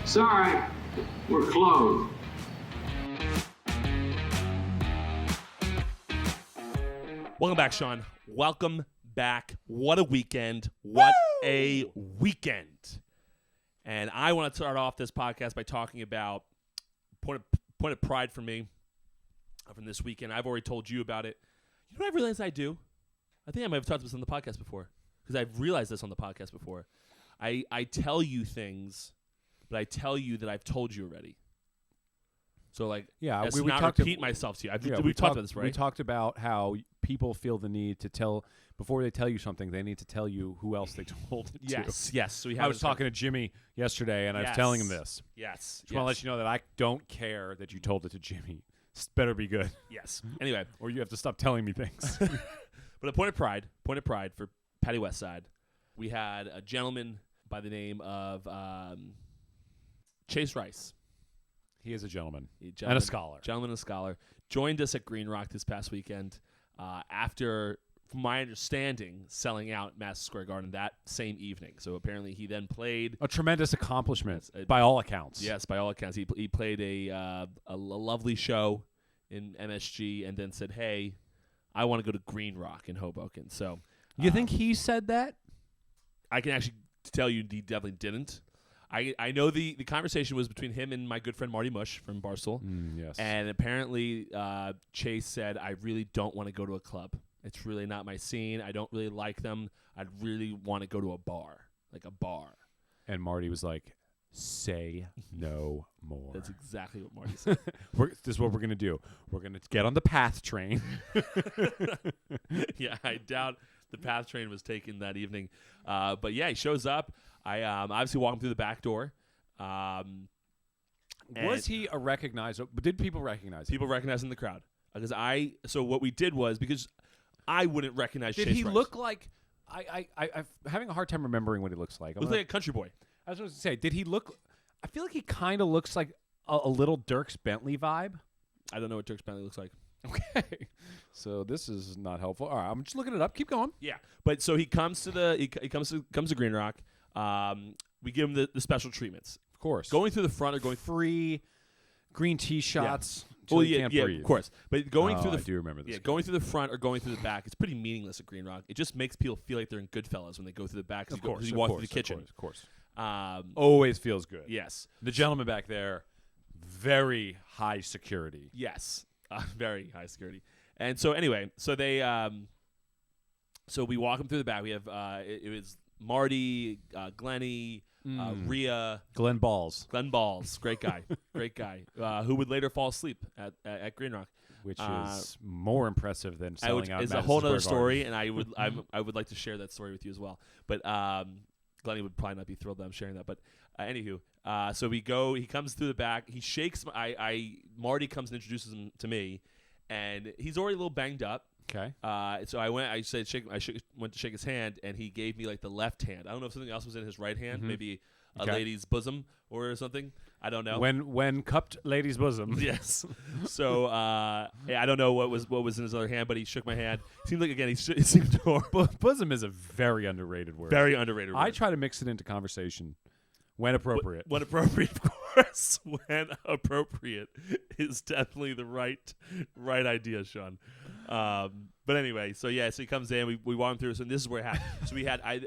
Sorry, we're closed. Welcome back, Sean. Welcome back. What a weekend. What a weekend. And I want to start off this podcast by talking about point of pride for me from this weekend. I've already told you about it. You know what I realized I do? I think I might have talked about this on the podcast before because I've realized this on the podcast before. I tell you things, but I tell you that I've told you already. So, like, yeah, we not repeat myself to you. We've talked about this, right? We talked about how people feel the need to tell, before they tell you something, they need to tell you who else they told it to. Yes. So I was talking to Jimmy yesterday, and I was telling him this. Yes. Just want to let you know that I don't care that you told it to Jimmy. This better be good. Yes. Anyway. Or you have to stop telling me things. But a point of pride for Patty Westside. We had a gentleman by the name of Chase Rice. He is a gentleman and a scholar. Gentleman and a scholar. Joined us at Green Rock this past weekend after, from my understanding, selling out Madison Square Garden that same evening. So apparently he then played. A tremendous accomplishment by all accounts. Yes, by all accounts. He played a lovely show in MSG and then said, hey, I want to go to Green Rock in Hoboken. So you think he said that? I can actually tell you he definitely didn't. I know the conversation was between him and my good friend Marty Mush from Barstool. Yes. And apparently Chase said, I really don't want to go to a club. It's really not my scene. I don't really like them. I'd really want to go to a bar, like a bar. And Marty was like, say no more. That's exactly what Marty said. This is what we're going to do. We're going to get on the PATH train. Yeah, I doubt the PATH train was taken that evening. But yeah, he shows up. I obviously walk him through the back door. Was he a recognizable? Did people recognize him? People recognized him in the crowd. So what we did was, because I wouldn't recognize Chase Did he Rice. look like, I'm having a hard time remembering what he looks like. Looks like a country boy. I was going to say, did he look, I feel like he kind of looks like a little Dierks Bentley vibe. I don't know what Dierks Bentley looks like. Okay. So this is not helpful. All right, I'm just looking it up. Keep going. Yeah. But so he comes to he comes to Green Rock. We give him the special treatments. Of course. Going through the front or going free green tea shots. Yeah. Well, you can't breathe. Of course. But going through I do remember this. Yeah, going through the front or going through the back, it's pretty meaningless at Green Rock. It just makes people feel like they're in Goodfellas when they go through the back. Of course. You walk through the kitchen. Of course. Always feels good. Yes. The gentleman back there, very high security. Yes. Very high security. And so anyway, so they so we walk him through the back. We have it was Marty, Glennie, Rhea, Glenn Balls, great guy, who would later fall asleep at Green Rock, which is more impressive than selling out. It's a whole other story, and I would like to share that story with you as well. But Glennie would probably not be thrilled that I'm sharing that. But anywho, so we go. He comes through the back. He shakes. Marty comes and introduces him to me, and he's already a little banged up. Okay. So I went. I said, went to shake his hand, and he gave me like the left hand. I don't know if something else was in his right hand, maybe a lady's bosom or something. I don't know. When cupped lady's bosom. Yes. So I don't know what was in his other hand, but he shook my hand. Seemed like again it seemed adorable. Bosom is a very underrated word. Very underrated word. I try to mix it into conversation when appropriate. When appropriate, of course. When appropriate is definitely the right idea, Sean. But anyway, so he comes in, we walk him through. So this is where it happened. So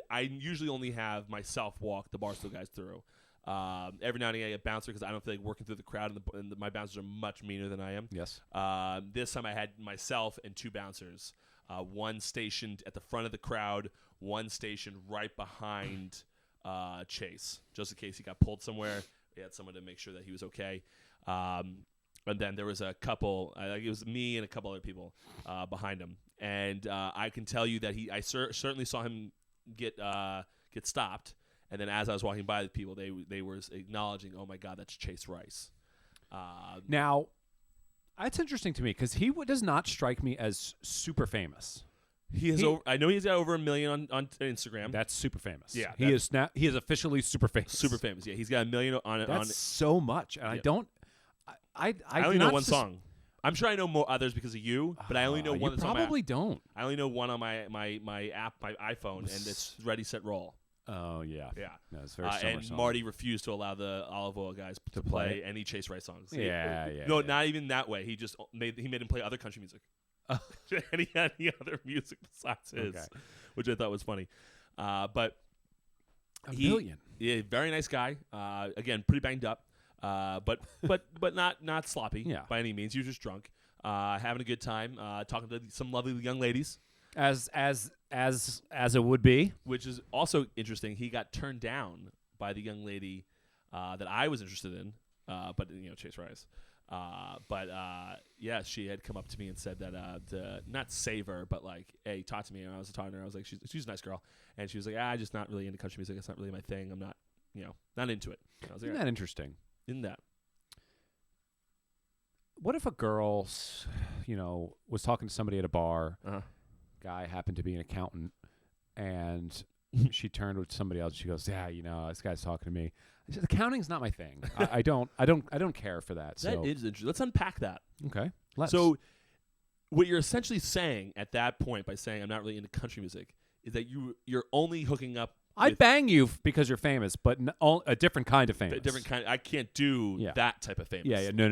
I usually only have myself walk the Barstool guys through. Every now and again I get bouncer because I don't feel like working through the crowd, and my bouncers are much meaner than I am. Yes. This time I had myself and two bouncers, one stationed at the front of the crowd, one stationed right behind Chase, just in case he got pulled somewhere. We had someone to make sure that he was okay. And then there was a couple, it was me and a couple other people behind him. And I can tell you that I certainly saw him get stopped. And then as I was walking by the people, they were acknowledging, oh, my God, that's Chase Rice. Now, that's interesting to me because he does not strike me as super famous. I know he's got over 1 million on Instagram. That's super famous. Yeah, he is officially super famous. Super famous. Yeah, he's got 1 million on. That's so much, and I only know one song. I'm sure I know more others because of you, but I only know one. You probably don't. I only know one on my app, my iPhone, and it's Ready Set Roll. Oh yeah, Yeah. No, it's a very similar and song. Marty refused to allow the Olive Oil guys to play any Chase Rice songs. Yeah. No, yeah. not even that way. He just made him play other country music. Any other music besides his, which I thought was funny. But a billion. Yeah, very nice guy. Again, pretty banged up. But not sloppy by any means. He was just drunk, having a good time, talking to some lovely young ladies. As it would be, Which is also interesting. He got turned down by the young lady that I was interested in, but Chase Rice. Yeah, she had come up to me and said that to not save her, but like, hey, talk to me. And I was talking to her. I was like, she's a nice girl, and she was like, I'm just not really into country music. It's not really my thing. I'm not, not into it. I was like, isn't that interesting? Isn't that? What if a girl, was talking to somebody at a bar? Guy happened to be an accountant, and she turned with somebody else. She goes, "Yeah, this guy's talking to me." I said, "Accounting's not my thing. I don't care for that." That is interesting. Let's unpack that. Okay. So, what you're essentially saying at that point by saying I'm not really into country music is that you're only hooking up. I'd bang you because you're famous, but a different kind of famous. A different kind. I can't do that type of famous. Yeah. No.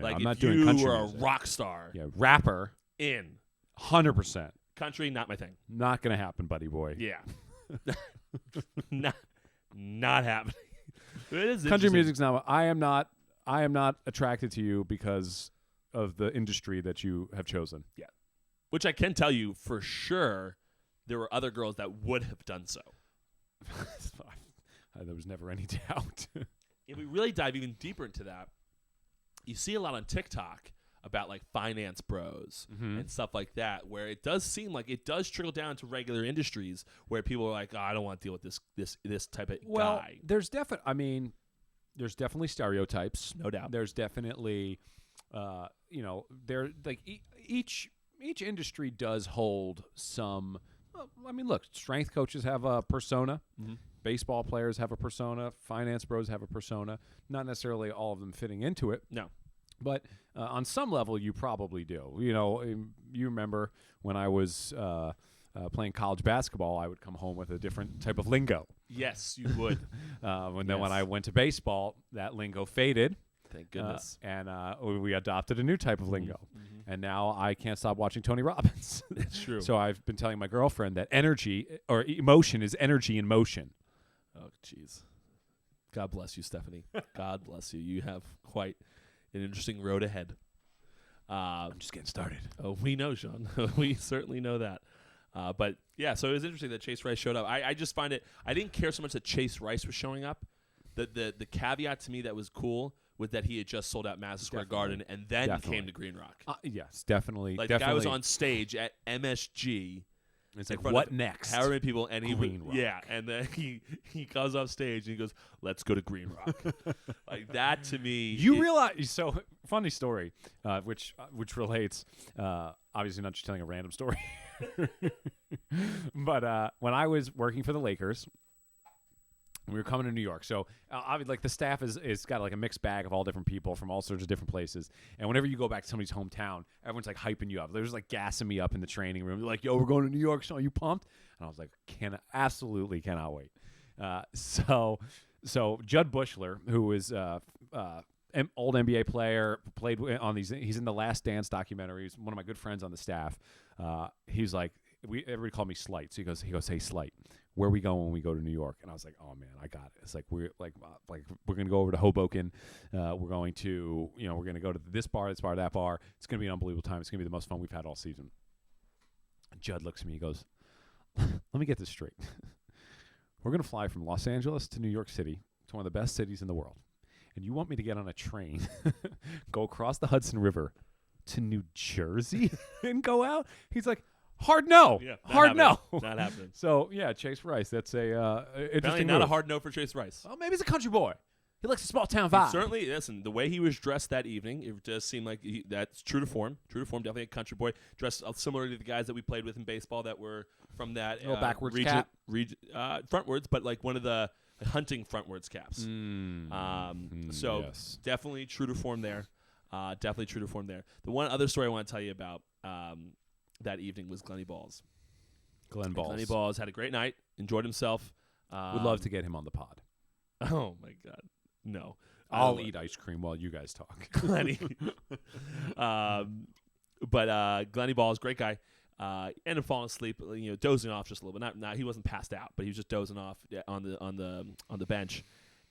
Like I'm if not doing country you were music. a rock star. Yeah, rapper. 100%. Country, not my thing. Not gonna happen, buddy boy. Yeah. not happening. It is country music's not. I am not attracted to you because of the industry that you have chosen. Yeah. Which I can tell you for sure, there were other girls that would have done so. There was never any doubt. If we really dive even deeper into that, you see a lot on TikTok about like finance bros and stuff like that, where it does seem like it does trickle down to regular industries where people are like, I don't want to deal with this type of guy. There's definitely stereotypes, no doubt. There's definitely, there like each industry does hold some. Look, strength coaches have a persona. Baseball players have a persona. Finance bros have a persona. Not necessarily all of them fitting into it. No. But on some level, you probably do. You remember when I was playing college basketball, I would come home with a different type of lingo. Yes, you would. Then when I went to baseball, that lingo faded. Thank goodness. And we adopted a new type of lingo. And now I can't stop watching Tony Robbins. It's true. So I've been telling my girlfriend that energy or emotion is energy in motion. Oh, jeez. God bless you, Stephanie. God bless you. You have quite an interesting road ahead. I'm just getting started. Oh, we know, Sean. We certainly know that. But yeah, so it was interesting that Chase Rice showed up. I just find it. I didn't care so much that Chase Rice was showing up. The caveat to me that was cool was that he had just sold out Madison Square Garden and then came to Green Rock. Yes, definitely. Like the guy was on stage at MSG. It's like, what next? However many people, and Green Rock. Yeah, and then he comes off stage and he goes, "Let's go to Green Rock." Like that to me. You realize? So funny story, which relates. Obviously, not just telling a random story, but when I was working for the Lakers. We were coming to New York, so like the staff is got like a mixed bag of all different people from all sorts of different places. And whenever you go back to somebody's hometown, everyone's like hyping you up. They're just like gassing me up in the training room. They're like, "Yo, we're going to New York, so are you pumped?" And I was like, absolutely cannot wait." So Judd Bushler, who is old NBA player, played on these. He's in the Last Dance documentary. He's one of my good friends on the staff. He's like, everybody called me Slight. So he goes, "Hey, Slight, where we going when we go to New York?" And I was like, "Oh man, I got it." It's like we're going to go over to Hoboken. We're going to we're going to go to this bar, that bar. It's going to be an unbelievable time. It's going to be the most fun we've had all season. And Judd looks at me. He goes, "Let me get this straight. We're going to fly from Los Angeles to New York City, to one of the best cities in the world, and you want me to get on a train, go across the Hudson River to New Jersey and go out?" He's like, "Hard no. Yeah, hard no." Not happening. So, yeah, Chase Rice. That's a interesting not move. a hard no for Chase Rice. Well, maybe he's a country boy. He likes a small town vibe. Certainly, listen, the way he was dressed that evening, it does seem like that's true to form. True to form, definitely a country boy. Dressed similar to the guys that we played with in baseball that were from that backwards cap. Frontwards, but like one of the hunting frontwards caps. So yes. definitely true to form there. Definitely true to form there. The one other story I want to tell you about that evening was Glenny Balls. Glenn Balls. Glenny Balls had a great night, enjoyed himself. Would love to get him on the pod. Oh my God, no! I'll eat ice cream while you guys talk. Glenny. But Glenny Balls, great guy. Ended up falling asleep, dozing off just a little bit. Not he wasn't passed out, but he was just dozing off on the bench.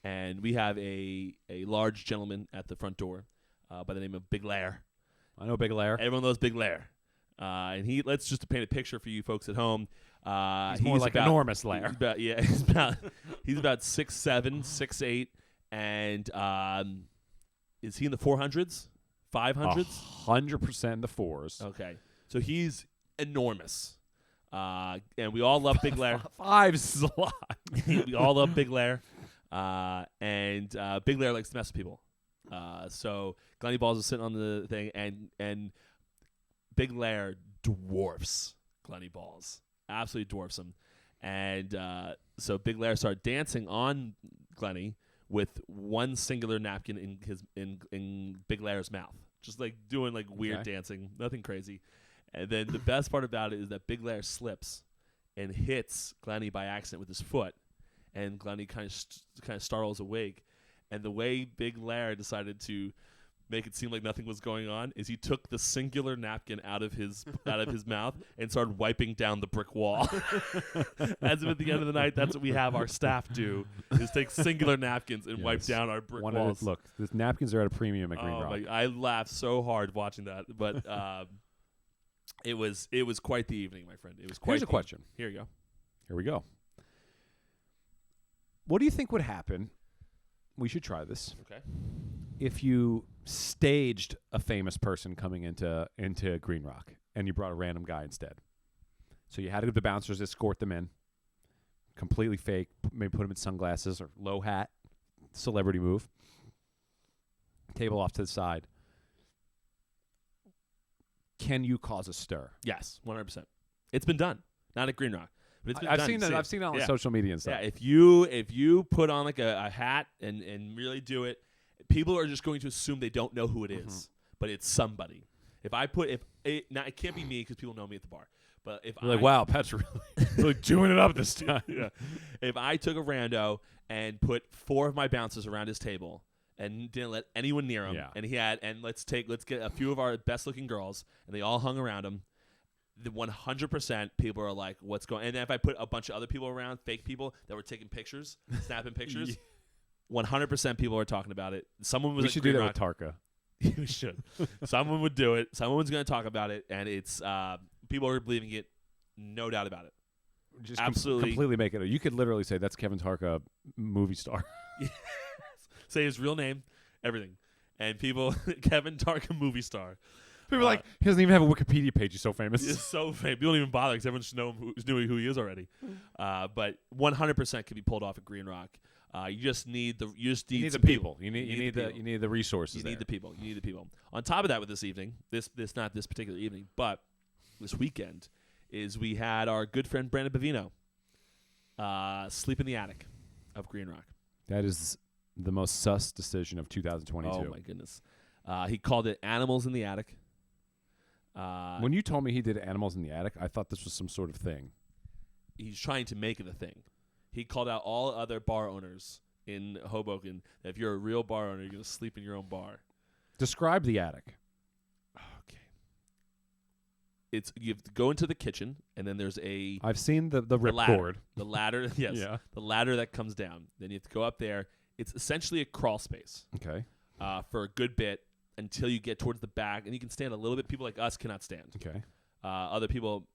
And we have a large gentleman at the front door by the name of Big Lair. I know Big Lair. Everyone knows Big Lair. And let's just paint a picture for you folks at home. He's more like enormous Lair. He's about 6'7", 6'8", and is he in the 400s, 500s? 100% in the fours. Okay, so he's enormous, and we all love Big Lair. Five's a lot. We all love Big Lair, and Big Lair likes to mess with people. So Glenny Balls is sitting on the thing, and Big Lair dwarfs Glenny Balls, absolutely dwarfs him, and so Big Lair started dancing on Glenny with one singular napkin in Big Lair's mouth, just like doing like weird dancing, nothing crazy. And then the best part about it is that Big Lair slips and hits Glenny by accident with his foot, and Glenny kind of startles awake. And the way Big Lair decided to make it seem like nothing was going on is he took the singular napkin out of his mouth and started wiping down the brick wall. As if at the end of the night, that's what we have our staff do, is take singular napkins and wipe down our brick walls. Look, the napkins are at a premium at Green Rock. I laughed so hard watching that, but it was quite the evening, my friend. It was quite. Here's a question. Here you go. Here we go. What do you think would happen? We should try this. Okay. If you staged a famous person coming into Green Rock and you brought a random guy instead. So you had the bouncers escort them in, completely fake, maybe put them in sunglasses or low hat, celebrity move, table off to the side. Can you cause a stir? Yes, 100%. It's been done. Not at Green Rock. But it's been I've done. seen that. I've seen it on social media and stuff. Yeah, if you put on like a hat and really do it, people are just going to assume they don't know who it is, but it's somebody. It can't be me because people know me at the bar. But if you're like, wow, Pat's really doing it up this time. Yeah. If I took a rando and put 4 of my bouncers around his table and didn't let anyone near him, and let's get a few of our best looking girls and they all hung around him. The 100% people are like, what's going on? And then if I put a bunch of other people around, fake people that were taking pictures, snapping pictures, 100% people are talking about it. Someone was we should do that with Tarka. We should. Someone would do it. Someone's going to talk about it, and it's people are believing it, no doubt about it. Just absolutely completely make it. You could literally say that's Kevin Tarka, movie star. Say his real name, everything, and people, Kevin Tarka, movie star. People are like, he doesn't even have a Wikipedia page. He's so famous. He's so famous. People don't even bother because everyone just knew who he is already. But 100% can be pulled off at Green Rock. You just need the people. You need the resources. You need the people. On top of that, with this evening, not this particular evening, but this weekend, is we had our good friend Brandon Bevino sleep in the attic of Green Rock. That is the most sus decision of 2022. Oh my goodness. He called it Animals in the Attic. When you told me he did Animals in the Attic, I thought this was some sort of thing. He's trying to make it a thing. He called out all other bar owners in Hoboken that if you're a real bar owner, you're going to sleep in your own bar. Describe the attic. Okay. You have to go into the kitchen, and then there's I've seen the ripcord. The ladder, yes. Yeah. The ladder that comes down. Then you have to go up there. It's essentially a crawl space. Okay. For a good bit until you get towards the back, and you can stand a little bit. People like us cannot stand. Okay. Other people,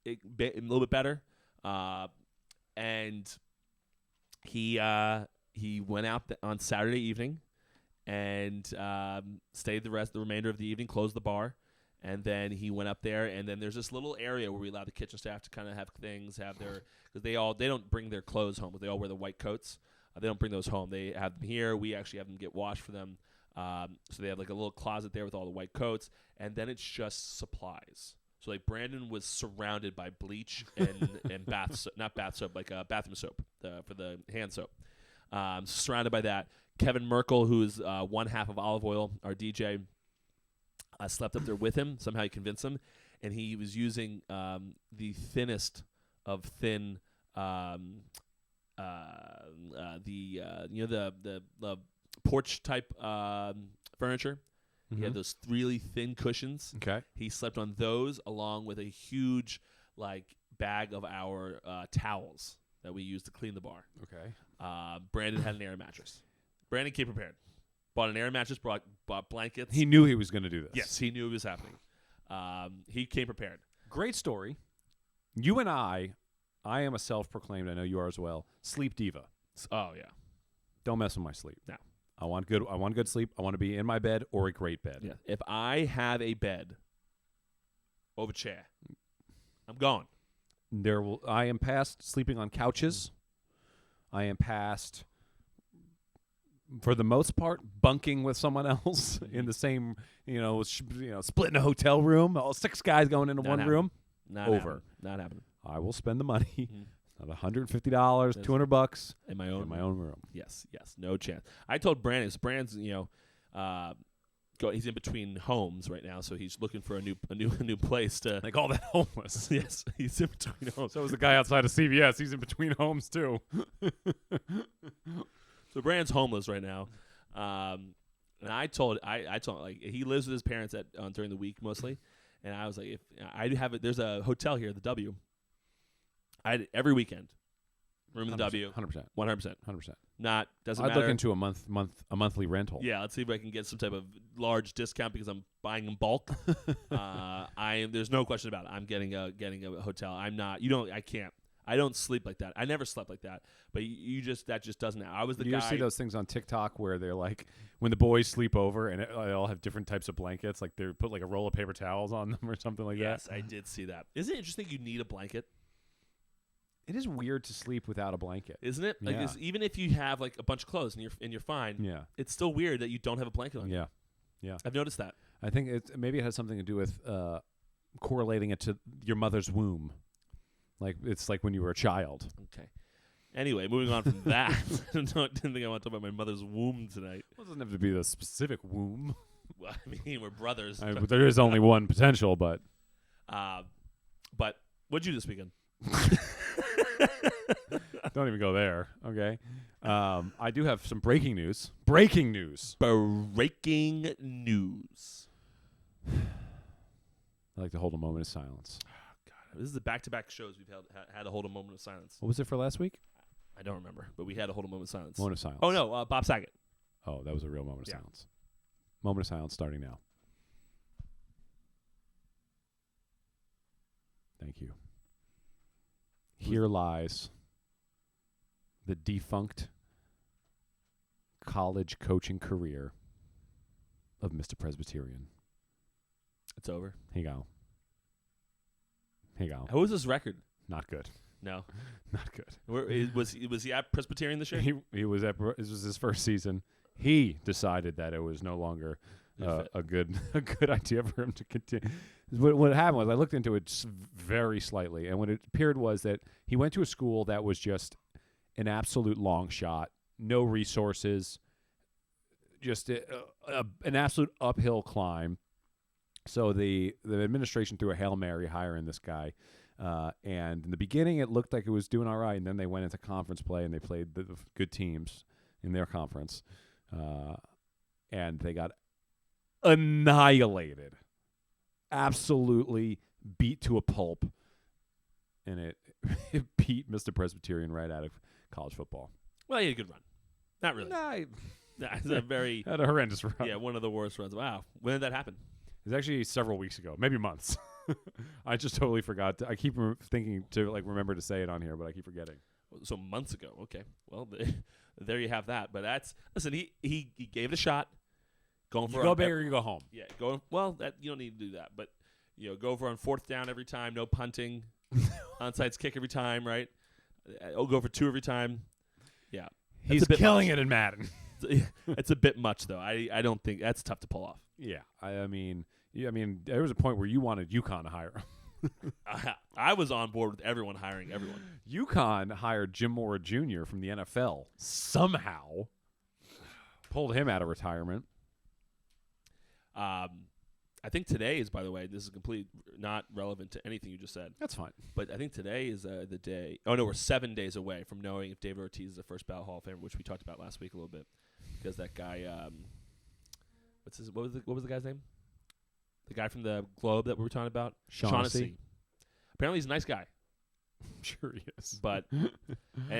a little bit better. And he went out on Saturday evening and stayed the remainder of the evening, closed the bar, and then he went up there. And then there's this little area where we allow the kitchen staff to kind of have things, because they don't bring their clothes home, but they all wear the white coats. They don't bring those home. They have them here. We actually have them get washed for them. So they have like a little closet there with all the white coats, and then it's just supplies. So like Brandon was surrounded by bleach and not bath soap, like bathroom soap for the hand soap. Surrounded by that. Kevin Merkel, who is one half of Olive Oil, our DJ, slept up there with him. Somehow he convinced him, and he was using the thinnest of thin the porch type furniture. He had those really thin cushions. Okay. He slept on those along with a huge bag of our towels that we used to clean the bar. Okay. Brandon had an air mattress. Brandon came prepared. Bought an air mattress, bought blankets. He knew he was going to do this. Yes, he knew it was happening. He came prepared. Great story. You and I am a self-proclaimed, I know you are as well, sleep diva. Oh, yeah. Don't mess with my sleep. No. I want good sleep. I want to be in my bed or a great bed. Yeah. If I have a bed over a chair, I'm gone. I am past sleeping on couches. I am past, for the most part, bunking with someone else in the same, splitting a hotel room. All 6 guys going into one room. Not over. Happening. Not happening. I will spend the money. Not $150, $200 in my own room. Yes, no chance. I told Brandon. So Brandon's, he's in between homes right now, so he's looking for a new place to. Like all that homeless. Yes, he's in between homes. So is the guy outside of CVS. He's in between homes too. So Brandon's homeless right now, and I told he lives with his parents during the week mostly, and I was like, if I have it, there's a hotel here, the W. Every weekend, room in the W, 100%, 100%. Doesn't I'd matter. look into a monthly rental. Yeah, let's see if I can get some type of large discount because I'm buying in bulk. There's no question about it. I'm getting a hotel. I'm not. I can't. I don't sleep like that. I never slept like that. But that just doesn't. I was the guy. You ever see those things on TikTok where they're like, when the boys sleep over and they all have different types of blankets, like they put like a roll of paper towels on them or something like that? Yes, I did see that. Isn't it interesting you need a blanket? It is weird to sleep without a blanket, isn't it? Yeah. Even if you have like a bunch of clothes and you're fine. Yeah, it's still weird that you don't have a blanket on. Yeah. I've noticed that. I think maybe it has something to do with correlating it to your mother's womb, like it's like when you were a child. Okay. Anyway, moving on from that, I didn't think I want to talk about my mother's womb tonight. Well, it doesn't have to be the specific womb. Well, I mean, we're brothers. There is only one potential, but. But what'd you do this weekend? Don't even go there. Okay. I do have some breaking news. Breaking news. Breaking news. I like to hold a moment of silence. Oh, God. This is the back-to-back shows we've had to hold a moment of silence. What was it for last week? I don't remember, but we had to hold a moment of silence. Moment of silence. Oh, no, Bob Saget. Oh, that was a real moment of silence. Moment of silence starting now. Thank you. Here lies the defunct college coaching career of Mr. Presbyterian. It's over. Here you go. How was his record? Not good. No. Not good. Was he at Presbyterian this year? He was at. This was his first season. He decided that it was no longer a good idea for him to continue. What happened was I looked into it very slightly, and what it appeared was that he went to a school that was just an absolute long shot, no resources, just an absolute uphill climb. So the administration threw a Hail Mary hiring this guy. And in the beginning, it looked like it was doing all right, and then they went into conference play, and they played the good teams in their conference. And they got annihilated. Absolutely beat to a pulp. And it beat Mr. Presbyterian right out of college football. Well, he had a good run. Not really. It's a very... had a horrendous run. Yeah, one of the worst runs. Wow. When did that happen? It was actually several weeks ago, maybe months. I just totally forgot. I keep thinking to remember to say it on here, but I keep forgetting. So months ago. Okay. Well, there you have that. But listen. He gave it a shot. Going for you go big or you go home. Yeah. You don't need to do that. But go for on fourth down every time. No punting. Onside's kick every time. Right. I'll go for 2 every time. Yeah. He's killing it in Madden. It's a bit much though. I don't think that's tough to pull off. Yeah. I mean, there was a point where you wanted UConn to hire him. I was on board with everyone hiring everyone. UConn hired Jim Mora Jr. from the NFL. Somehow pulled him out of retirement. I I think today is, by the way, this is complete not relevant to anything you just said. That's fine. But I think today is the day. Oh no, we're 7 days away from knowing if David Ortiz is the first ballot Hall of Famer, which we talked about last week a little bit, because that guy, what was the guy's name? The guy from the Globe that we were talking about, Shaughnessy. Apparently, he's a nice guy. I'm sure he is. But and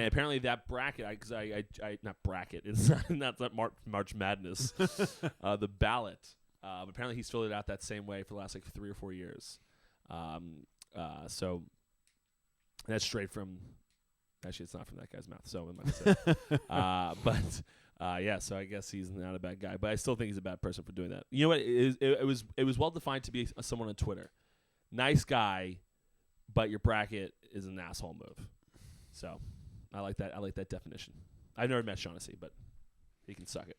apparently that bracket, because I not bracket, it's not March Madness, the ballot. Apparently he's filled it out that same way for the last like 3 or 4 years. So that's straight from. Actually, it's not from that guy's mouth. So I'm not gonna say. Yeah. So I guess he's not a bad guy, but I still think he's a bad person for doing that. You know what? It was well defined to be someone on Twitter, nice guy, but your bracket is an asshole move. So I like that. I like that definition. I've never met Shaughnessy, but he can suck it.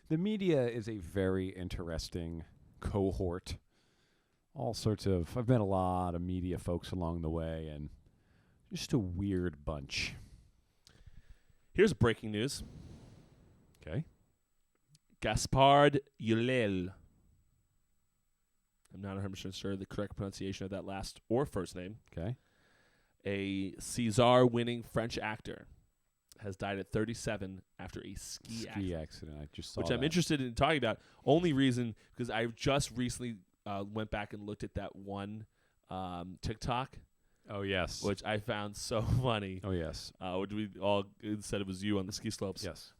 The media is a very interesting cohort. All sorts of. I've met a lot of media folks along the way, and just a weird bunch. Here's breaking news. Okay. Gaspard Ulliel. I'm not 100% sure the correct pronunciation of that last or first name. Okay. A César-winning French actor has died at 37 after a ski accident. I just saw which that. I'm interested in talking about. Only reason, because I just recently went back and looked at that one TikTok. Oh, yes. Which I found so funny. Oh, yes. Which we all said it was you on the ski slopes. Yes.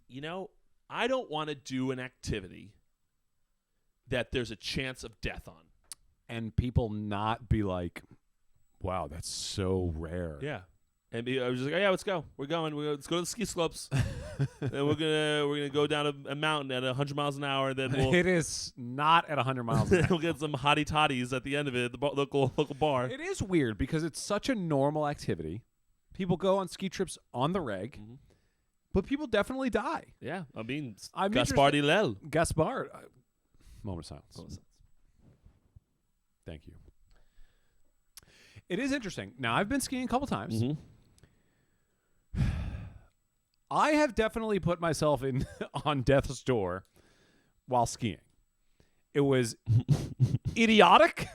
You know, I don't want to do an activity that there's a chance of death on. And people not be like, wow, that's so rare. Yeah. And I was just like, oh, yeah, let's go. We're going. Let's go to the ski slopes. And we're gonna go down a mountain at 100 miles an hour. Then we'll it is not at 100 miles an hour. we'll get some hottie toddies at the end of it at the local bar. It is weird because it's such a normal activity. People go on ski trips on the reg, but people definitely die. Yeah, I mean, I'm Gaspard Ulliel. Gaspard. Moment of silence. Thank you. It is interesting. Now, I've been skiing a couple times. I have definitely put myself on death's door while skiing. It was idiotic.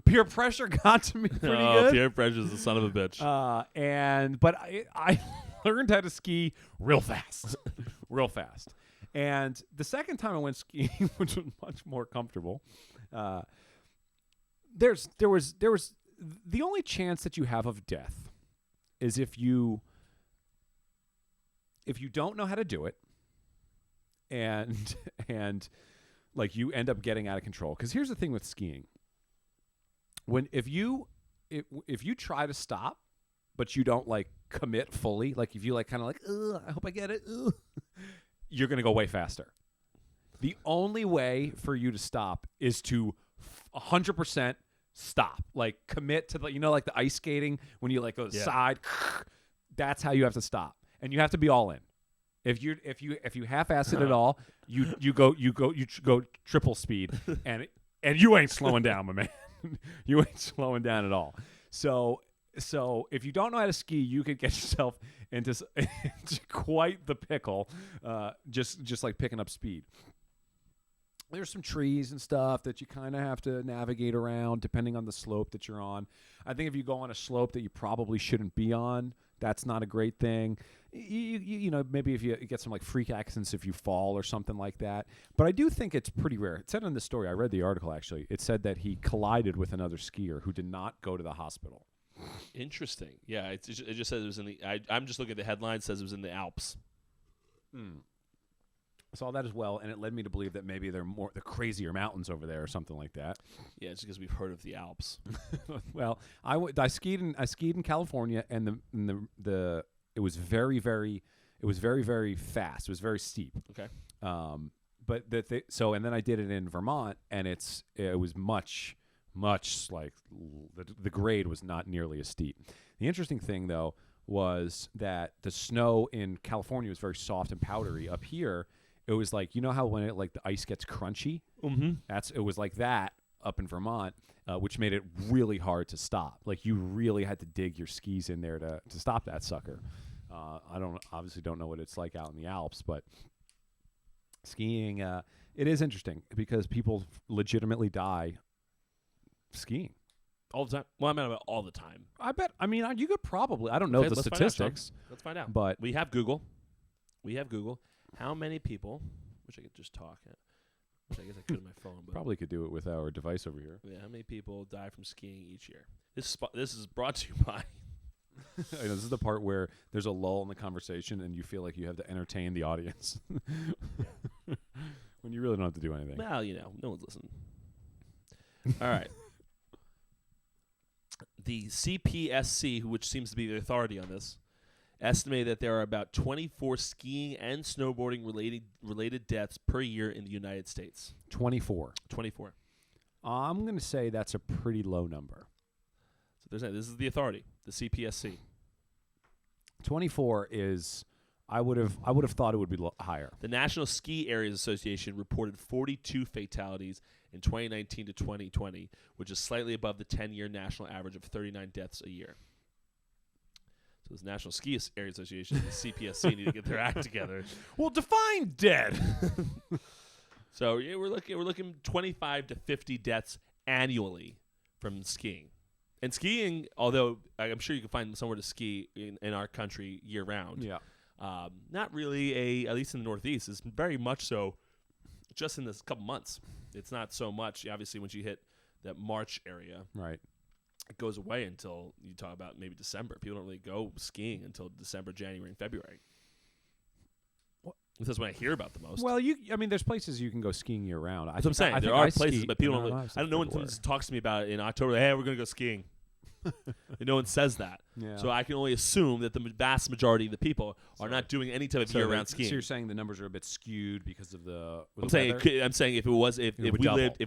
Peer pressure got to me pretty good. Peer pressure is the son of a bitch. But I learned how to ski real fast. And the second time I went skiing, which was much more comfortable, there was the only chance that you have of death is if you don't know how to do it, and like you end up getting out of control. Because here's the thing with skiing: if you try to stop, but you don't like commit fully, like if you like kind of like, I hope I get it, you're gonna go way faster. The only way for you to stop is to 100% stop, like commit to the, like the ice skating when you like go to the side. That's how you have to stop, and you have to be all in. If you half-ass it at all, you go triple speed, and you ain't slowing down, my man. You ain't slowing down at all. So if you don't know how to ski, you could get yourself into quite the pickle, just like picking up speed. There's some trees and stuff that you kind of have to navigate around depending on the slope that you're on. I think if you go on a slope that you probably shouldn't be on, that's not a great thing. You know, maybe if you get some like freak accidents if you fall or something like that. But I do think it's pretty rare. It said in the story, I read the article actually, it said that he collided with another skier who did not go to the hospital. Interesting. Yeah, it just says it was in the. I'm just looking at the headline. It says it was in the Alps. Saw that as well, and it led me to believe that maybe the crazier mountains over there or something like that. Yeah, it's because we've heard of the Alps. Well, I skied in California, and it was very very fast. It was very steep. Okay. But and then I did it in Vermont, and it was much like the grade was not nearly as steep. The interesting thing though was that the snow in California was very soft and powdery. Up here, it was like, you know how when the ice gets crunchy? Mm-hmm. It was like that up in Vermont, which made it really hard to stop. Like you really had to dig your skis in there to stop that sucker. I obviously don't know what it's like out in the Alps, but skiing, it is interesting because people legitimately die skiing. All the time. Well, I mean about all the time. I bet. I mean, you could probably. I don't know the let's find out, Sean. statistics. Let's find out. But We have Google. How many people? Wish I could just talk. Which I guess I could on my phone. But probably could do it with our device over here. yeah, how many people die from skiing each year? This is brought to you by. I know, this is the part where there's a lull in the conversation and you feel like you have to entertain the audience when you really don't have to do anything. Well, no one's listening. All right. The CPSC, which seems to be the authority on this, estimated that there are about 24 skiing and snowboarding related deaths per year in the United States. 24. 24. I'm going to say that's a pretty low number. So this is the authority, the CPSC. 24 is. I would have thought it would be higher. The National Ski Areas Association reported 42 fatalities in 2019 to 2020, which is slightly above the 10-year national average of 39 deaths a year. So this National Ski Areas Association, the CPSC, need to get their act together. Well, define dead. So yeah, we're looking 25 to 50 deaths annually from skiing. And skiing, although I'm sure you can find somewhere to ski in our country year round. Yeah. Not really at least in the Northeast, is very much so just in this couple months. It's not so much, obviously, once you hit that March area. Right. It goes away until you talk about maybe December. People don't really go skiing until December, January, and February. That's when I hear about the most. Well, there's places you can go skiing year round. That's what I'm saying. There are places, but people don't. I don't know when someone talks to me about it in October. Hey, we're going to go skiing. No one says that. Yeah. So I can only assume that the vast majority of the people are not doing any type of year-round skiing. So you're saying the numbers are a bit skewed because of the I'm saying if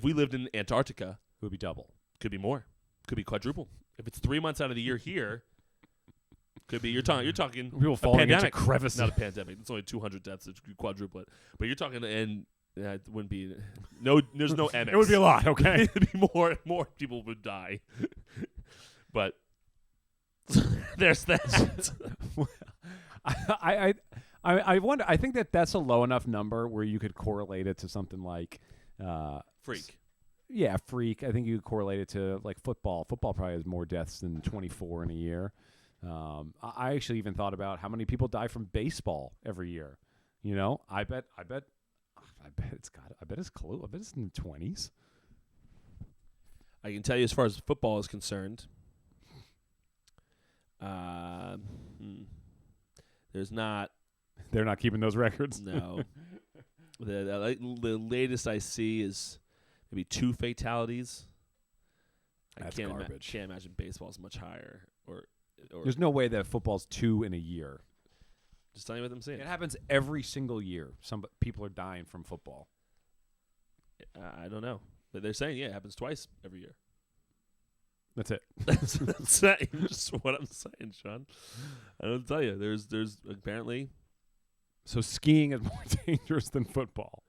we lived in Antarctica, it would be double. Could be more. Could be quadruple. If it's 3 months out of the year here, could be you're talking people falling into pandemic. crevices. Not a pandemic. It's only 200 deaths. It's quadruple it. But you're talking and it wouldn't be there's no MX. It would be a lot, okay? It'd be more people would die. But there's that. I wonder. I think that's a low enough number where you could correlate it to something like freak. Yeah, freak. I think you could correlate it to like football. Football probably has more deaths than 24 in a year. I actually even thought about how many people die from baseball every year. I bet it's close. I bet it's in the 20s. I can tell you as far as football is concerned. There's not. They're not keeping those records. No. The latest I see is maybe 2 fatalities. That's I garbage. Can't imagine baseball is much higher. Or there's no way that football's 2 in a year. Just tell you what I'm saying. It happens every single year. Some people are dying from football. I don't know, but they're saying it happens twice every year. That's it. That's just what I'm saying, Sean. I don't tell you. There's apparently. So skiing is more dangerous than football.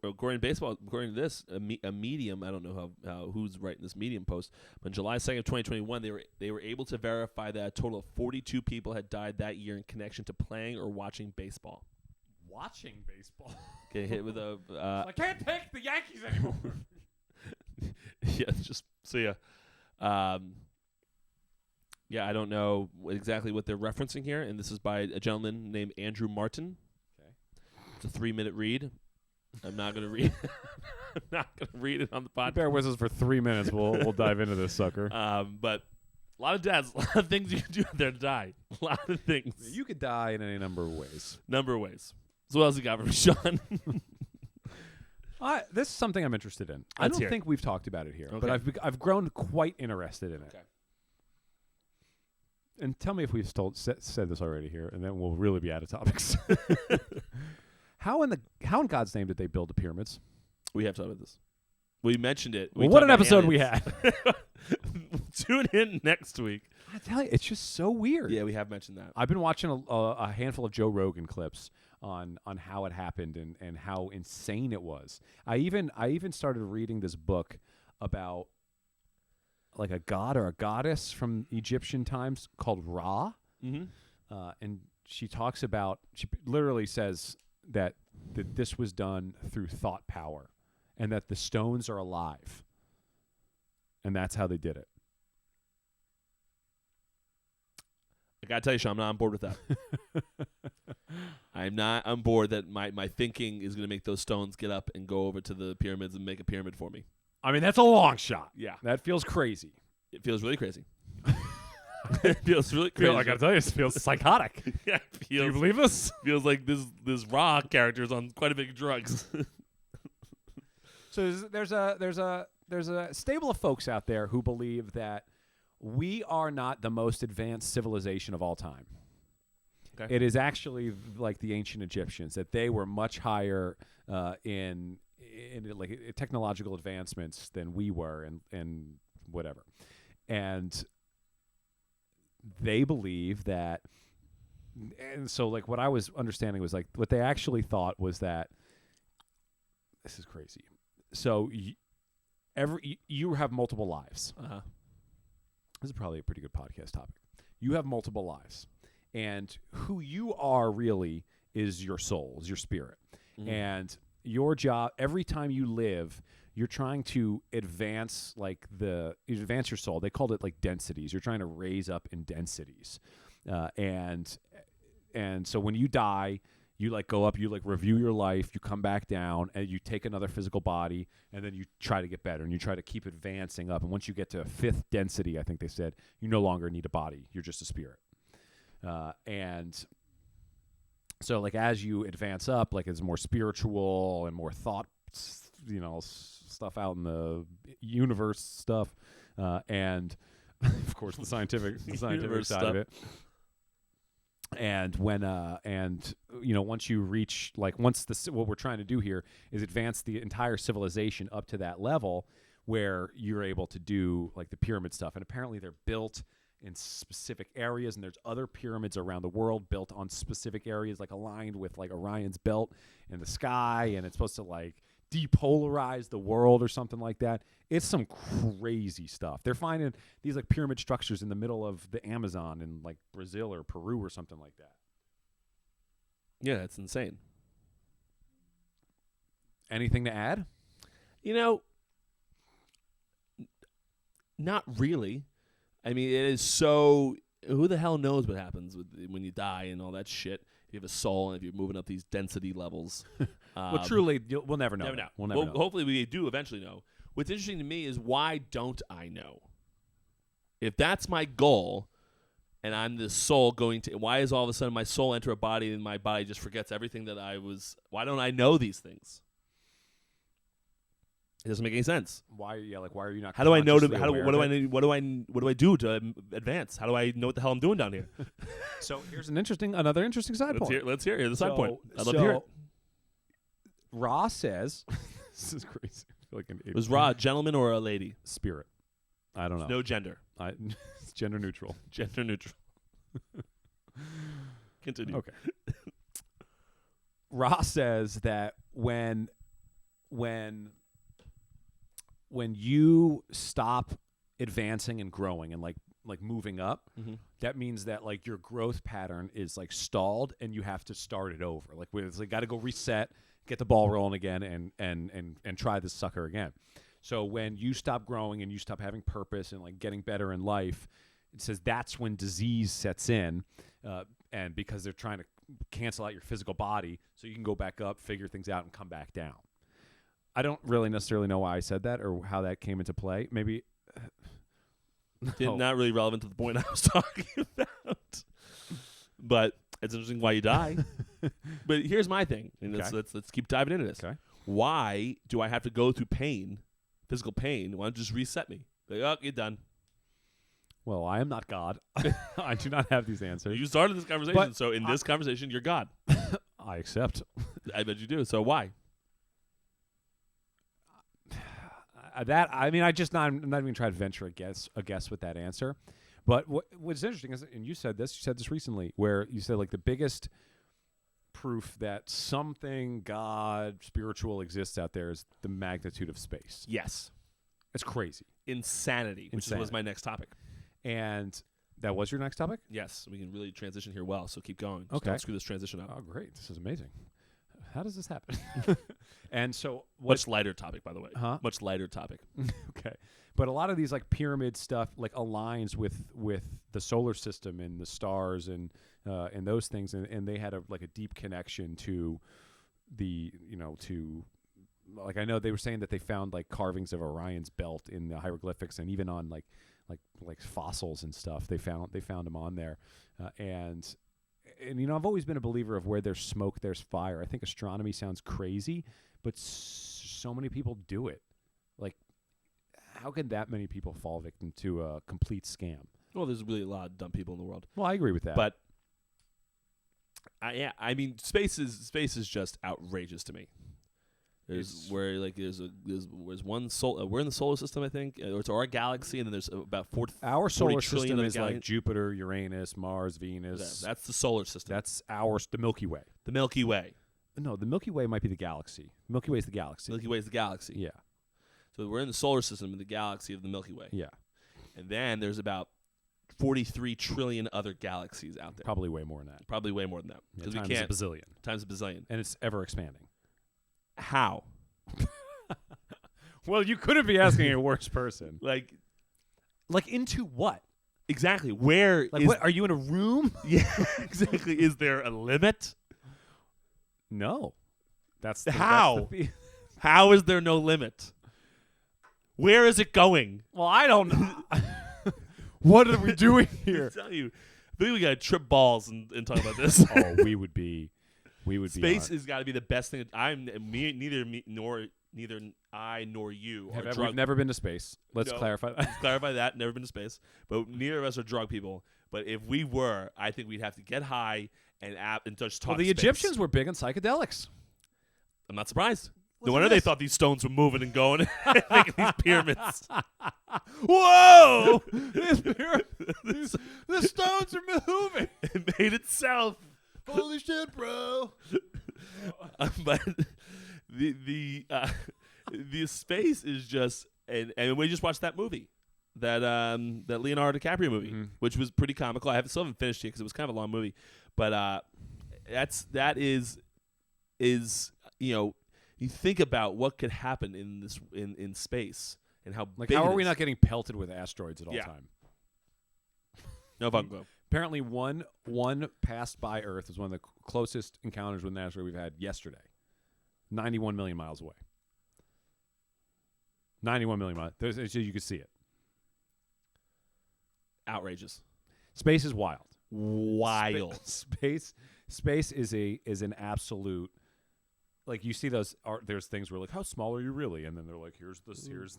According to this, a Medium. I don't know how who's writing this Medium post, but on July 2nd of 2021, they were able to verify that a total of 42 people had died that year in connection to playing or watching baseball. Watching baseball. Getting hit with a. I can't take the Yankees anymore. Yeah, just so yeah. Yeah, I don't know exactly what they're referencing here, and this is by a gentleman named Andrew Martin. Okay. It's a 3-minute read. I'm not going to read. I'm not going to read it on the podcast. Bear with us for 3 minutes. We'll dive into this sucker. But a lot of deaths, a lot of things you can do out there to die. A lot of things. You could die in any number of ways. So what else you got for me, Sean? This is something I'm interested in. I don't think we've talked about it here, Okay. but I've grown quite interested in it. Okay. And tell me if we've said this already here, and then we'll really be out of topics. How in God's name did they build the pyramids? We have talked about this. We mentioned it. Well, what an episode we had. Tune in next week. I tell you, it's just so weird. Yeah, we have mentioned that. I've been watching a handful of Joe Rogan clips on how it happened and how insane it was. I even started reading this book about like a god or a goddess from Egyptian times called Ra. Mm-hmm. and she talks about, she literally says that this was done through thought power, and that the stones are alive, and that's how they did it. I gotta tell you, Sean, I'm not on board with that. I'm not on board that my thinking is gonna make those stones get up and go over to the pyramids and make a pyramid for me. I mean, that's a long shot. Yeah. That feels crazy. It feels really crazy. It feels really crazy. I gotta tell you, it feels psychotic. Yeah, it Do you feels, believe this? feels like this Raw character is on quite a bit of drugs. So there's a stable of folks out there who believe that we are not the most advanced civilization of all time. Okay. It is actually like the ancient Egyptians, that they were much higher in like technological advancements than we were, and whatever. And they believe that, and so like what I was understanding was like what they actually thought was that, this is crazy. So you have multiple lives. Uh-huh. This is probably a pretty good podcast topic. You have multiple lives, and who you are really is your soul, is your spirit. Mm-hmm. And your job, every time you live, you're trying to advance advance your soul. They called it like densities. You're trying to raise up in densities. And so when you die, you like go up, you like review your life, you come back down, and you take another physical body, and then you try to get better, and you try to keep advancing up. And once you get to fifth density, I think they said, you no longer need a body. You're just a spirit. And so like as you advance up, like it's more spiritual and more thought, stuff out in the universe stuff, and of course the scientific side stuff. of it. And when once you reach what we're trying to do here is advance the entire civilization up to that level where you're able to do like the pyramid stuff. And apparently they're built in specific areas, and there's other pyramids around the world built on specific areas, like aligned with like Orion's belt in the sky, and it's supposed to like depolarize the world or something like that. It's some crazy stuff. They're finding these like pyramid structures in the middle of the Amazon in like Brazil or Peru or something like that. Yeah, it's insane. Anything to add? Not really. I mean, it is so. Who the hell knows what happens when you die and all that shit? If you have a soul and if you're moving up these density levels. Well, truly, we'll never know. We'll never know. Hopefully, we do eventually know. What's interesting to me is, why don't I know? If that's my goal, and I'm this soul going to, why is all of a sudden my soul enter a body and my body just forgets everything that I was? Why don't I know these things? It doesn't make any sense. Why are you not? How do I know what do I do to advance? How do I know what the hell I'm doing down here? So here's another interesting side point. Let's hear the side point. I'd love to hear it. Ra says, this is crazy. I feel like an idiot. Was Ra a gentleman or a lady? Spirit. I don't know. No gender. It's gender neutral. Gender neutral. Continue. Okay. Ra says that when you stop advancing and growing and like moving up, mm-hmm. that means that like your growth pattern is like stalled and you have to start it over. Like it's like got to go reset, get the ball rolling again, and try this sucker again. So when you stop growing and you stop having purpose and like getting better in life, it says that's when disease sets in, and because they're trying to cancel out your physical body so you can go back up, figure things out, and come back down. I don't really necessarily know why I said that or how that came into play. Maybe not really relevant to the point I was talking about. But it's interesting why you die. But here's my thing, and let's keep diving into this. Okay. Why do I have to go through pain, physical pain? Why don't you just reset me? Like, oh, you're done. Well, I am not God. I do not have these answers. You started this conversation, so in this conversation, you're God. I accept. I bet you do. So why? I'm not even trying to venture a guess with that answer. But what's interesting is, and you said this recently, where you said like the biggest proof that something God, spiritual exists out there is the magnitude of space. Yes. It's crazy. Insanity, which was my next topic. And That was your next topic? Yes, we can really transition here well. So keep going. Just Okay. don't screw this transition up. Oh, great. This is amazing. How does this happen? And so Much lighter topic, by the way. Huh? Much lighter topic. Okay. But a lot of these like pyramid stuff like aligns with the solar system and the stars and those things, and they had a deep connection to the to like I know they were saying that they found like carvings of Orion's belt in the hieroglyphics, and even on like fossils and stuff they found them on there, and I've always been a believer of where there's smoke there's fire. I think astronomy sounds crazy, but so many people do it. Like, how can that many people fall victim to a complete scam? Well, there's really a lot of dumb people in the world. Well, I agree with that. But I mean, space is just outrageous to me. There's one solar. We're in the solar system, I think, or it's our galaxy, and then there's about our 40 solar trillion system of is gal- like Jupiter, Uranus, Mars, Venus. That's the solar system. That's the Milky Way. The Milky Way. No, the Milky Way might be the galaxy. Milky Way is the galaxy. Milky Way is the galaxy. Yeah. So we're in the solar system in the galaxy of the Milky Way. Yeah. And then there's about 43 trillion other galaxies out there. Probably way more than that. Probably way more than that. Yeah, Because times we can't. a bazillion. Times a bazillion. And it's ever expanding. How? Well, you couldn't be asking a worse person. Like into what? exactly. Where Like is? what? Are you in a room? Yeah, exactly. Is there a limit? No. That's How? How is there no limit? Where is it going? Well, I don't know. What are we doing I here? tell you, I think we gotta trip balls and talk about this. Oh, we would be. Space has got to be the best thing. Neither I nor you are drug. We've never been to space. Let's No. clarify that. Clarify that. Never been to space, but neither of us are drug people. But if we were, I think we'd have to get high and just talk. Well, the space. Egyptians were big on psychedelics. I'm not surprised. No Listen wonder to they this. thought these stones were moving and going, and making these pyramids. Whoa! The stones are moving. It made itself. Holy shit, bro! But the space is just and we just watched that movie, that Leonardo DiCaprio movie, which was pretty comical. I still haven't finished it because it was kind of a long movie, but that is you think about what could happen in this in space and how Like, big how it are we is. not getting pelted with asteroids at all Yeah. time? No fucking clue. Apparently, one passed by Earth was one of the closest encounters with an asteroid we've had yesterday. 91 million miles away. 91 million miles. You could see it. Outrageous. Space is wild. Wild. Space is an absolute. Like, you see there's things where like, how small are you really? And then they're like, here's the Earth,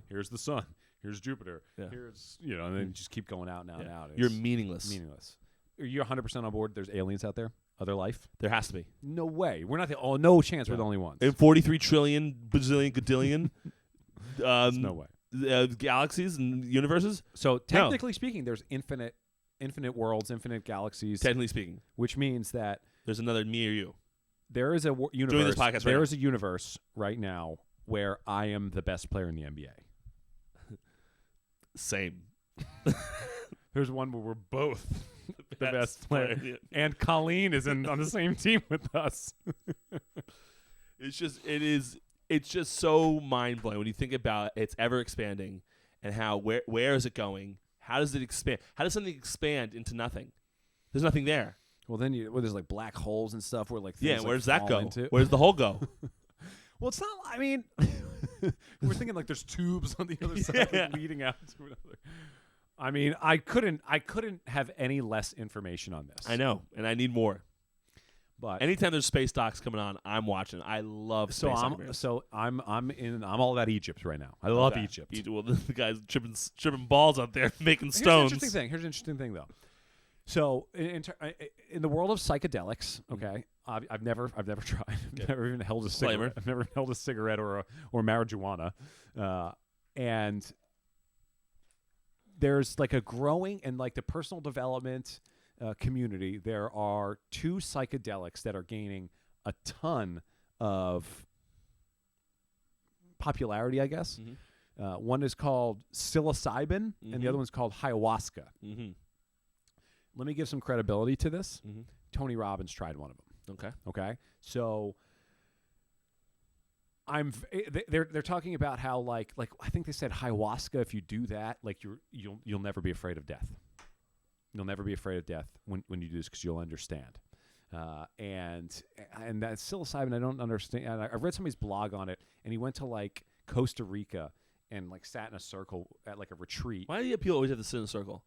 here's the sun, here's Jupiter, Yeah. here's and then you just keep going out and out and out. You're It's meaningless. meaningless. Are you 100% on board? There's aliens out there, other life. There has to be. No way. We're not no chance. We're the only ones. In 43 trillion, bazillion, gadillion There's no way. Galaxies and universes. So technically speaking, there's infinite worlds, infinite galaxies, Technically speaking, which means that there's another me or you. there is a universe. Doing this podcast right there now. is a universe right now where I am the best player in the NBA. Same. There's one where we're both the Best best player, player. and Colleen is on the same team with us. It's just so mind blowing when you think about it's ever expanding and how where is it going? How does it expand? How does something expand into nothing? There's nothing there. Well, then there's like black holes and stuff where like things, Yeah, like, where does that fall go? into. Where does the hole go? Well, it's not. I mean, we're thinking like there's tubes on the other side Yeah. leading out to another. I mean, I couldn't have any less information on this. I know, and I need more. But Anytime there's space docs coming on, I'm watching. I love space. I'm all about Egypt right now. I love Egypt. Well, the guy's tripping balls out there making stones. Here's an interesting thing though. So in the world of psychedelics, okay, I've never tried. I've never even held a cigarette. Flavor. I've never held a cigarette or marijuana, and there's like a growing and like the personal development community. There are two psychedelics that are gaining a ton of popularity, I guess. One is called psilocybin, and the other one's called ayahuasca. Mm-hmm. Let me give some credibility to this. Mm-hmm. Tony Robbins tried one of them. Okay. Okay, so they're talking about how like I think they said ayahuasca. If you do that, like you'll never be afraid of death. You'll never be afraid of death when you do this because you'll understand. And that psilocybin, I don't understand. I read somebody's blog on it, and he went to like Costa Rica and like sat in a circle at like a retreat. Why do people always have to sit in a circle?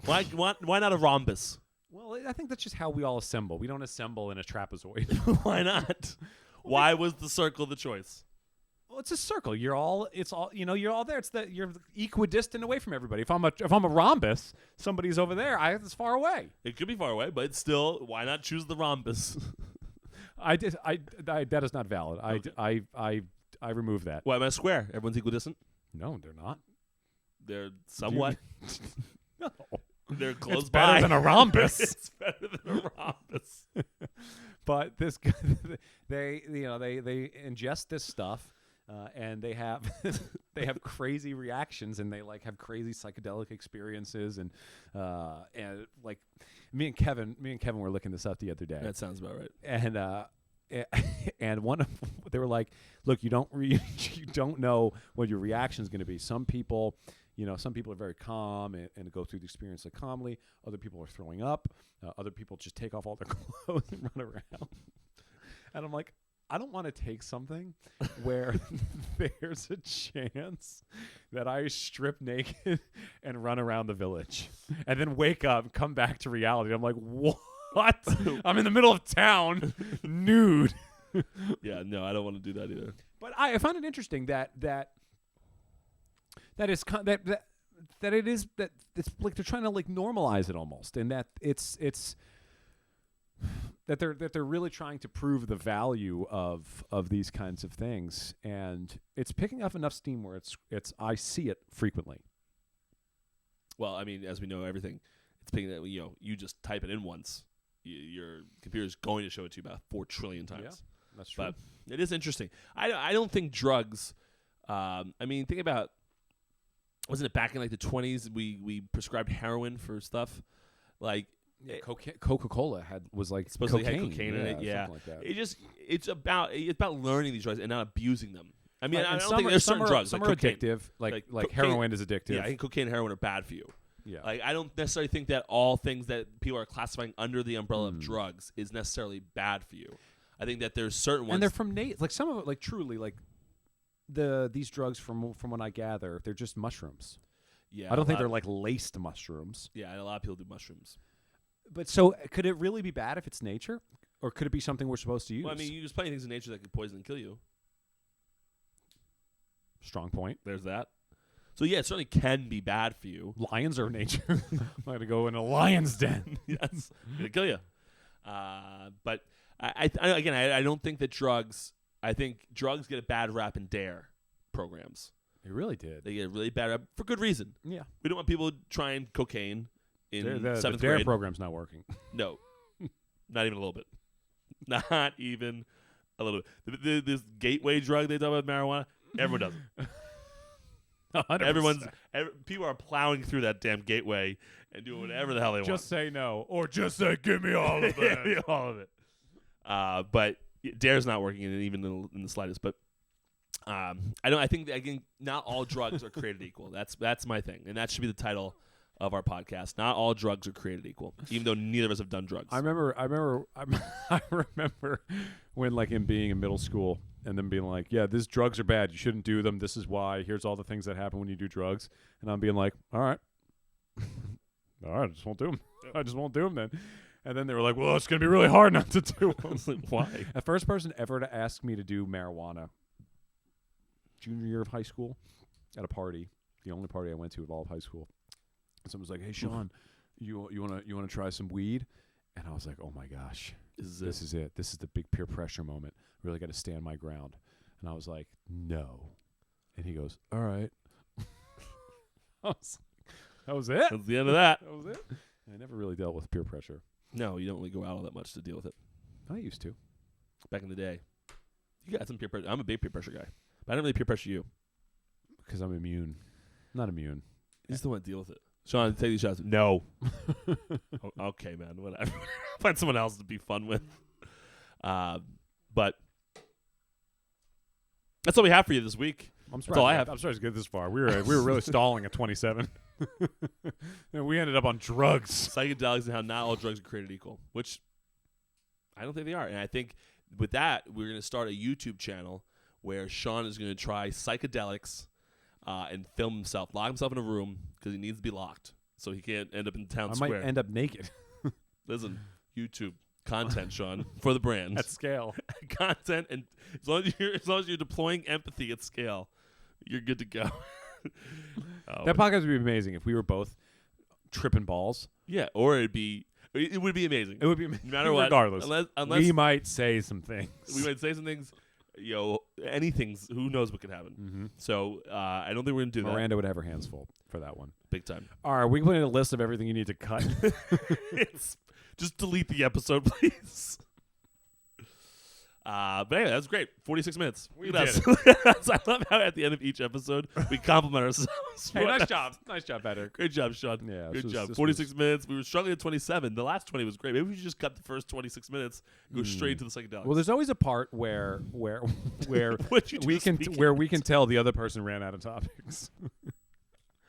Why not a rhombus? Well, I think that's just how we all assemble. We don't assemble in a trapezoid. Why not? Why was the circle the choice? Well, it's a circle. You're all there. You're equidistant away from everybody. If I'm a rhombus, somebody's over there. It's far away. It could be far away, but still, why not choose the rhombus? That is not valid. Okay. I removed that. Why am I square? Everyone's equidistant? No, they're not. They're somewhat. No. They're close It's better by. than a rhombus. It's better than a rhombus. But this guy, they ingest this stuff, and they have crazy reactions, and they like have crazy psychedelic experiences, and like me and Kevin were looking this up the other day. That sounds about right. And they were like, look, you don't know what your reaction is going to be. Some people are very calm and go through the experience like calmly. Other people are throwing up. Other people just take off all their clothes and run around. And I'm like, I don't want to take something where there's a chance that I strip naked and run around the village and then wake up, come back to reality. I'm like, what? I'm in the middle of town, nude. Yeah, no, I don't want to do that either. But I find it interesting that it's like they're trying to like normalize it almost, and that it's that they're really trying to prove the value of these kinds of things, and it's picking up enough steam where it's I see it frequently. Well, I mean, as we know, everything it's picking up. You just type it in once, your computer's going to show it to you about 4 trillion times. Yeah, that's true. But it is interesting. I don't think drugs. I mean, think about. Wasn't it back in like the 20s we prescribed heroin for stuff like Coca-Cola was like supposedly cocaine. had cocaine in it. Yeah, like that. It's about learning these drugs and not abusing them. I mean, I don't think some there's certain are, drugs some like are cocaine. addictive, like cocaine, heroin is addictive. Yeah, I think cocaine and heroin are bad for you. Yeah, Like I don't necessarily think that all things that people are classifying under the umbrella of drugs is necessarily bad for you. I think that there's certain ones, and they're from like some of it, like truly, like these drugs from what I gather, they're just mushrooms. Yeah, I don't think they're like laced mushrooms. Yeah, and a lot of people do mushrooms. But so could it really be bad if it's nature? Or could it be something we're supposed to use? Well, I mean, there's plenty of things in nature that could poison and kill you. Strong point. There's that. So yeah, it certainly can be bad for you. Lions are nature. I'm going to go in a lion's den. Yes, gonna kill you. But I don't think that drugs. I think drugs get a bad rap in DARE programs. They really did. They get a really bad rap for good reason. Yeah. We don't want people trying cocaine in the 7th DARE grade. program's not working. No, not even a little bit. Not even a little bit. This gateway drug they talk about, marijuana, everyone does it. People are plowing through that damn gateway and doing whatever the hell they want. Just say no, or just say, give me all of it. Give me all of it. But DARE's not working even in the slightest. But I think that, again, not all drugs are created equal. That's my thing, and that should be the title of our podcast. Not all drugs are created equal, even though neither of us have done drugs. I remember when, like, being in middle school and then being like, yeah, these drugs are bad. You shouldn't do them. This is why. Here's all the things that happen when you do drugs. And I'm being like, all right. All right, I just won't do them. I just won't do them then. And then they were like, well, it's going to be really hard not to do them. Like, why? The first person ever to ask me to do marijuana, junior year of high school, at a party, the only party I went to of all of high school. And someone was like, hey, Sean, you want to try some weed? And I was like, oh, my gosh. This is it. This is the big peer pressure moment. Really got to stand my ground. And I was like, no. And he goes, all right. That was it. That's the end of that. That was it. I never really dealt with peer pressure. No, you don't really go out all that much to deal with it. I used to. Back in the day. You got some peer pressure. I'm a big peer pressure guy. But I don't really peer pressure you. Because I'm immune. Not immune. You just don't want to deal with it. Sean, take these shots. No. Okay, man. Whatever. Find someone else to be fun with. But that's all we have for you this week. I'm That's all I have. I'm surprised to get this far. We were really stalling at 27. And we ended up on drugs. Psychedelics and how not all drugs are created equal, which I don't think they are. And I think with that, we're going to start a YouTube channel where Sean is going to try psychedelics and film himself, lock himself in a room because he needs to be locked so he can't end up in town square. I might end up naked. Listen, YouTube content, Sean, for the brand. At scale. Content, and as long as you're deploying empathy at scale, you're good to go. That podcast would be amazing if we were both tripping balls. Yeah, or it would be amazing. It would be amazing. No matter what. Regardless. Unless we might say some things. We might say some things. Anything's. Who knows what could happen? Mm-hmm. So I don't think we're gonna do Miranda would have her hands full for that one. Big time. All right, we can put in a list of everything you need to cut. Just delete the episode, please. But anyway, that's great. 46 minutes. We Look at did us. I love how at the end of each episode we compliment ourselves. Hey, nice job. Nice job, Patrick. Great job, Sean. Yeah, good job. this 46 minutes. We were struggling at 27. The last 20 was great. Maybe we should just cut the first 26 minutes, go straight to the psychedelics. Well, there's always a part where we can tell the other person ran out of topics.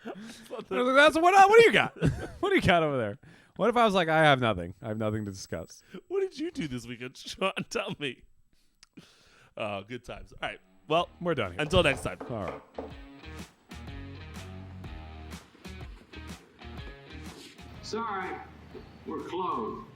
That's what do you got? What do you got over there? What if I was like, I have nothing. I have nothing to discuss. What did you do this weekend, Sean? Tell me. Oh, good times. All right. Well, we're done here. Until next time. All right. Sorry, we're closed.